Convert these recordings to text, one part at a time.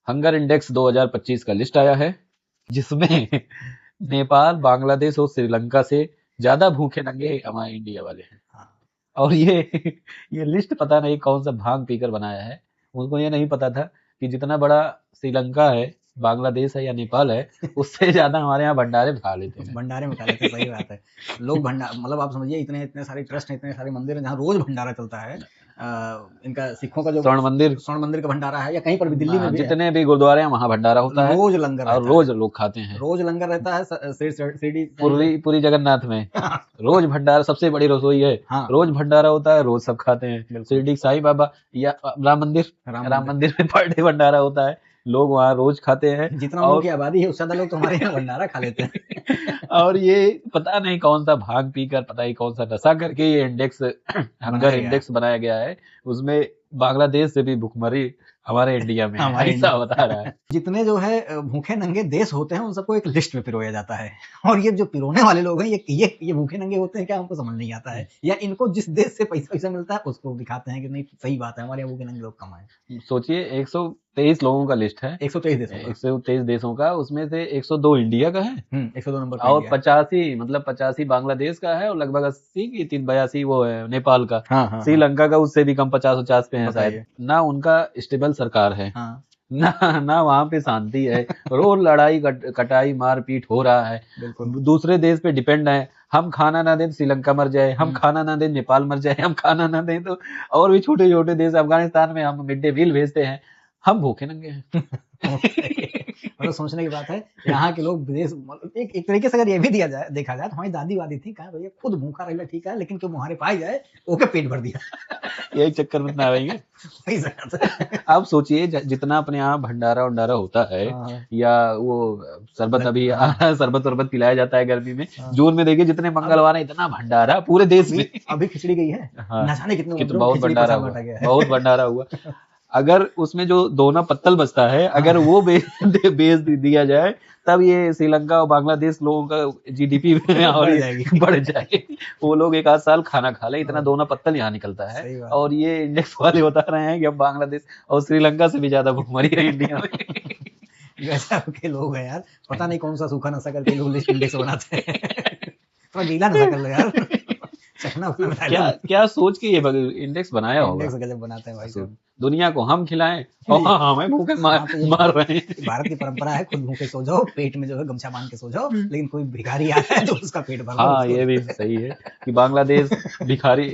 Hunger index 2025 का list आया है, जिसमें नेपाल, बांग्लादेश और श्रीलंका से ज्यादा भूखे नंगे हमारे इंडिया वाले हैं। और ये लिस्ट पता नहीं कौन सा भांग पीकर बनाया है। उनको ये नहीं पता था कि जितना बड़ा श्रीलंका है, बांग्लादेश है या नेपाल है, उससे ज्यादा हमारे यहाँ भंडारे खा लेते हैं। भंडारे में खा लेते हैं, सही बात है। लोग भंडार मतलब आप समझिए इतने इतने सारे ट्रस्ट हैं, इतने सारे मंदिर हैं जहाँ रोज भंडारा चलता है। इनका सिखों का जो स्वर्ण मंदिर का भंडारा है, या कहीं पर भी दिल्ली में भी जितने भी गुरुद्वारे हैं वहाँ भंडारा होता है, रोज लंगर और रोज लोग खाते हैं। रोज लंगर रहता है शिरडी पूरी जगन्नाथ में रोज भंडारा, सबसे बड़ी रसोई है। हाँ, रोज भंडारा होता है, रोज सब खाते हैं। शिरडी साईं बाबा या राम मंदिर में पर डे भंडारा होता है, लोग वहाँ रोज खाते हैं। जितना लोगों की आबादी है उससे ज्यादा लोग तो हमारे यहाँ भंडारा खा लेते हैं। और ये पता नहीं कौन सा भांग पीकर, पता नहीं कौन सा नशा करके ये इंडेक्स, हंगर इंडेक्स बनाया गया है। उसमें बांग्लादेश से भी भुखमरी हमारे इंडिया में ऐसा बता रहा है। जितने जो है भूखे नंगे देश होते हैं उन सबको एक लिस्ट में पिरोया जाता है, और ये जो पिरोने वाले लोग हैं ये भूखे नंगे होते हैं क्या, हमको समझ नहीं आता है। या इनको जिस देश से पैसा मिलता है उसको दिखाते हैं कि नहीं सही बात है, हमारे यहाँ भूखे नंगे लोग कम है। सोचिए 123 लोगों का लिस्ट है, 123 देशों का, उसमें से 102 इंडिया का है, 102 नंबर और 85 बांग्लादेश का है, और लगभग 80 की 82 वो है नेपाल का। श्रीलंका का उससे भी कम 50 पे है शायद। ना उनका स्टेबल सरकार है, ना वहाँ पे शांति है, रोज लड़ाई कटाई मारपीट हो रहा है। दूसरे देश पे डिपेंड है, हम खाना ना दें तो श्रीलंका मर जाए, हम खाना ना दें नेपाल मर जाए, हम खाना ना दें तो और भी छोटे छोटे देश, अफगानिस्तान में हम मिड डे मील भेजते हैं, हम भूखे नंगे हैं। मतलब सोचने की बात है, यहाँ के लोग विदेश एक तरीके से अगर ये भी देखा जाए तो हमारी दादी वादी थी, कहा भैया खुद भूखा रहना ठीक है, लेकिन क्यों मुहारे पाई जाए ओके पेट भर दिया। यही चक्कर में ना आएंगे। आप सोचिए जितना अपने यहाँ भंडारा होता है, या वो शरबत अभी शरबत पिलाया जाता है गर्मी में, जून में देखिए जितने मंगलवार है इतना भंडारा पूरे देश में। अभी खिचड़ी गई है, न जाने कितने बहुत भंडारा हुआ। अगर उसमें जो दोना पत्तल बचता है, अगर वो बेच दिया जाए, तब ये श्रीलंका और बांग्लादेश लोगों का जीडीपी बढ़ जाए। वो लोग एक आध साल खाना खा ले, इतना दोना पत्तल यहाँ निकलता है। और ये इंडेक्स वाले बता रहे हैं कि अब बांग्लादेश और श्रीलंका से भी ज्यादा भुखमरी है इंडिया में। गजब के लोग हैं यार, पता नहीं कौन सा सूखा नशा करके लोग लिस्ट इंडेक्स बनाते हैं। थोड़ा गीला नशा कर लो यार। क्या सोच के ये इंडेक्स बनाया होगा। इंडेक्स गजब बनाते हैं भाई साहब। दुनिया को हम खिलाएं और हमें भूखे मार रहे हैं। भारत की परंपरा है, खुद भूखे सो जाओ, पेट में जो है गमछा बांध के सो जाओ, लेकिन कोई भिखारी आता है तो उसका पेट भर दो। हाँ, ये भी सही है कि बांग्लादेश भिखारी,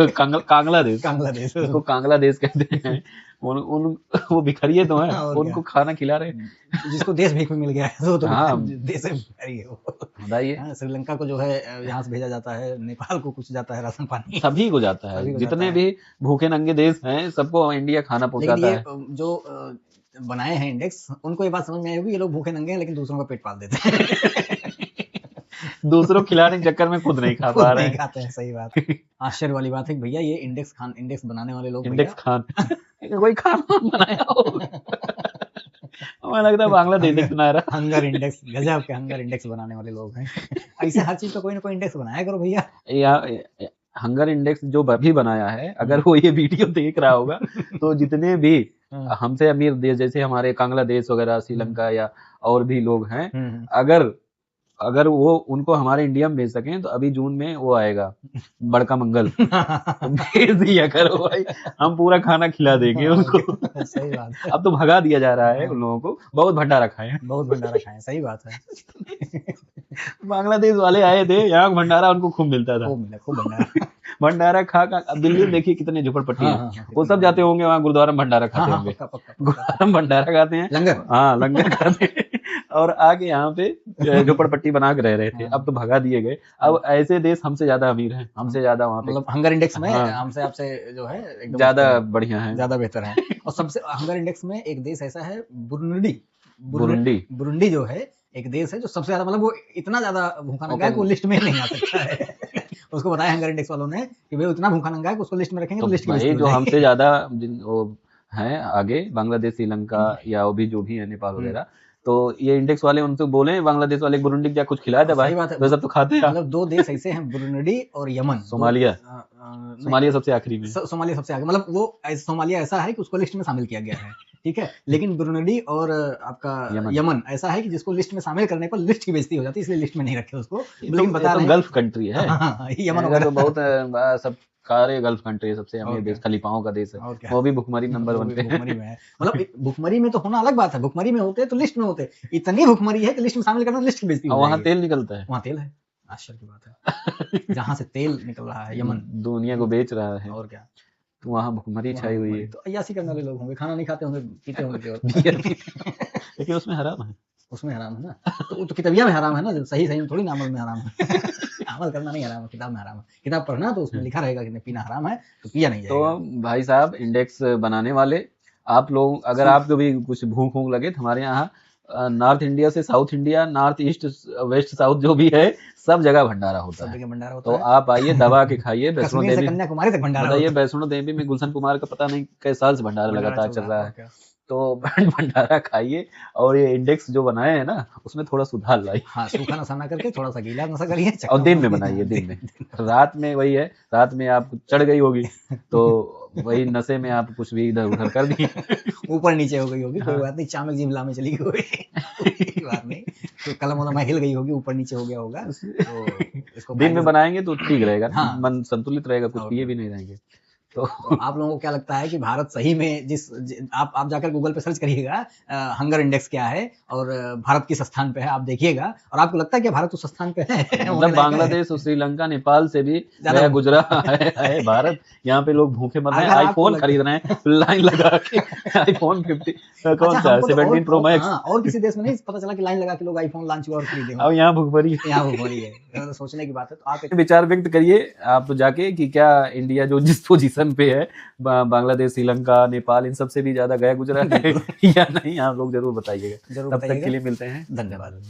कांग्लादेश उसको कांग्लादेश कहते हैं। वो भिखारी तो है, उनको खाना खिला रहे हैं, जिसको देश भीख में मिल गया है तो देश में भिखारी है वो। बताइए, श्रीलंका को जो है यहाँ से भेजा जाता है, नेपाल को कुछ जाता है राशन पानी, सभी को जाता है। जितने भी भूखे नंगे देश हैं सबको इंडिया खाना पहुंचाता है। जो बनाए हैं इंडेक्स, उनको ये बात समझ में आई होगी, ये लोग भूखे नंगे हैं लेकिन दूसरों का पेट पाल देते हैं। दूसरों खिलाने के चक्कर में खुद नहीं खा पा रहे हैं। खाते हैं, सही बात। आश्चर्य वाली बात है कि भैया ये इंडेक्स बनाने वाले लोग, इंडेक्स खान कोई खाना बनाया हो। हमें लगता है बांग्लादेश बना रहा। हंगर इंडेक्स, गजब के हंगर इंडेक्स बनाने वाले लोग हैं। ऐसे हर चीज का कोई ना कोई इंडेक्स बनाया करो भैया। हंगर इंडेक्स जो भी बनाया है, अगर वो ये वीडियो देख रहा होगा तो जितने भी हमसे अमीर देश जैसे हमारे बांग्लादेश वगैरह, श्रीलंका या और भी लोग हैं, अगर वो उनको हमारे इंडिया में भेज सकें तो अभी जून में वो आएगा बड़का मंगल, तो भेज दिया करो भाई, हम पूरा खाना खिला देंगे उनको। सही बात है। अब तो भगा दिया जा रहा है उन लोगों को, बहुत भंडारा खाए, सही बात है। बांग्लादेश वाले आए थे यहाँ, भंडारा उनको खूब मिलता था, खूब भंडारा खा। अब दिल्ली में देखिए कितने झोपड़पट्टी हैं, वो सब जाते होंगे वहाँ गुरुद्वारा में भंडारा खाते होंगे, गुरुद्वारा में भंडारा खाते हैं, लंगर खाते हैं, और आगे यहाँ पे झोपड़पट्टी बना के रह रहे थे। अब तो भगा दिए गए। अब ऐसे देश हमसे ज्यादा अमीर हैं, हमसे ज्यादा वहाँ पे मतलब हंगर इंडेक्स में हमसे आपसे जो है एकदम ज्यादा बढ़िया है, ज्यादा बेहतर है। और सबसे हंगर इंडेक्स में एक देश ऐसा है बुरुंडी जो है एक देश है जो सबसे ज्यादा, मतलब वो इतना ज्यादा भूखा नंगा है कि वो लिस्ट में नहीं आ सकता है। उसको बताया हंगर इंडेक्स वालों ने कि भाई इतना भूखा नंगा है कि उसको लिस्ट में रखेंगे तो लिस्ट में जो हमसे ज्यादा वो हैं आगे, बांग्लादेश, श्रीलंका या वो भी जो भी है नेपाल वगैरह, तो ये इंडेक्स वाले उनसे बोले बांग्लादेश वाले बुरुंडी क्या कुछ खिलाया था भाई, बात है, वो सब तो खाते हैं। मतलब दो देश ऐसे हैं, बुरुंडी और यमन, सोमालिया, सोमालिया सबसे आखिरी में, सोमालिया सबसे आगे, मतलब वो सोमालिया ऐसा है कि उसको लिस्ट में शामिल किया गया है, ठीक है, लेकिन ब्रुनेडी और आपका यमन ऐसा है कि जिसको लिस्ट में शामिल करने पर लिस्ट की बेइज्जती हो जाती है, इसलिए लिस्ट में नहीं रखे उसको, लेकिन बता रहे हैं गल्फ कंट्री है। यमन वगैरह तो बहुत सब सारे गल्फ कंट्री सबसे अमीर देश, खलीफाओं का देश है, वो भी भुखमरी नंबर 1 पे भुखमरी में है। मतलब भुखमरी में तो होना अलग बात है, भुखमरी में होते तो लिस्ट में होते, इतनी भुखमरी है कि लिस्ट में शामिल करना लिस्ट की बेइज्जती हो जाएगी। वहाँ तेल निकलता है, वहाँ तेल है, आश्चर्य की बात है, जहाँ से तेल निकल रहा है यमन दुनिया को बेच रहा है, और क्या, तो वहाँ भुखमरी छाई हुई है। तो अय्याशी करने वाले लोग होंगे, खाना नहीं खाते होंगे, पीते होंगे लेकिन उसमें हराम है, उसमें हराम है ना, तो किताबिया में हराम है ना, सही सही में थोड़ी ना अमल में हराम है। अमल करना नहीं हराम है, किताब में हराम है, किताब पढ़ना तो उसमें लिखा रहेगा कि पीना हराम है तो पिया नहीं जाएगा। तो भाई साहब इंडेक्स बनाने वाले आप लोग, अगर आपको भी कुछ भूख भूख लगे तो हमारे यहाँ नॉर्थ इंडिया से south India, north east west south जो भी है सब जगह भंडारा होता है, तो आप आइए दबा के खाइए। वैष्णो देवी, कन्याकुमारी तक भंडारा बताइए, वैष्णो देवी में गुलशन कुमार का पता नहीं कई साल से भंडारा लगातार चल रहा है, तो भंडारा खाइए और ये इंडेक्स जो बनाए हैं ना उसमें थोड़ा सुधार लाइए। हाँ, सूखा नशा ना करके थोड़ा सा गीला नशा करिए, और दिन में बनाइए, दिन में। रात में वही है, रात में आप चढ़ गई होगी तो वही नशे में आप कुछ भी इधर उधर कर दिए, ऊपर नीचे हो गई होगी, कोई बात नहीं, चामक जिमला में चली गई होगी, बात नहीं, तो कलम वलम हिल गई होगी, ऊपर नीचे हो गया होगा, तो इसको दिन में बनाएंगे तो ठीक रहेगा, मन संतुलित रहेगा, कुछ पिए भी नहीं रहेंगे। तो आप लोगों को क्या लगता है कि भारत सही में आप जाकर गूगल पे सर्च करिएगा हंगर इंडेक्स क्या है और भारत किस स्थान पे है, आप देखिएगा और आपको लगता है कि भारत उस स्थान पे है, मतलब बांग्लादेश और श्रीलंका नेपाल से भी ज्यादा गुजरा है भारत। यहाँ पे लोग भूखे मर रहे हैं, आईफोन खरीद रहे हैं लाइन लगा के, आईफोन 50 कौन सा 17 प्रो मैक्स, और किसी देश में नहीं पता चला कि लाइन लगा के लोग आईफोन लॉन्च हुआ और खरीदे, अब यहाँ भूखमरी है, यहाँ भूखमरी है। सोचने की बात है, तो आप विचार व्यक्त करिए आप जाके कि क्या इंडिया जो जिस पोजीशन पे है बांग्लादेश, श्रीलंका, नेपाल, इन सब से भी ज्यादा गया गुजरा है या नहीं, आप लोग जरूर बताइएगा। तब तक के लिए मिलते हैं, धन्यवाद।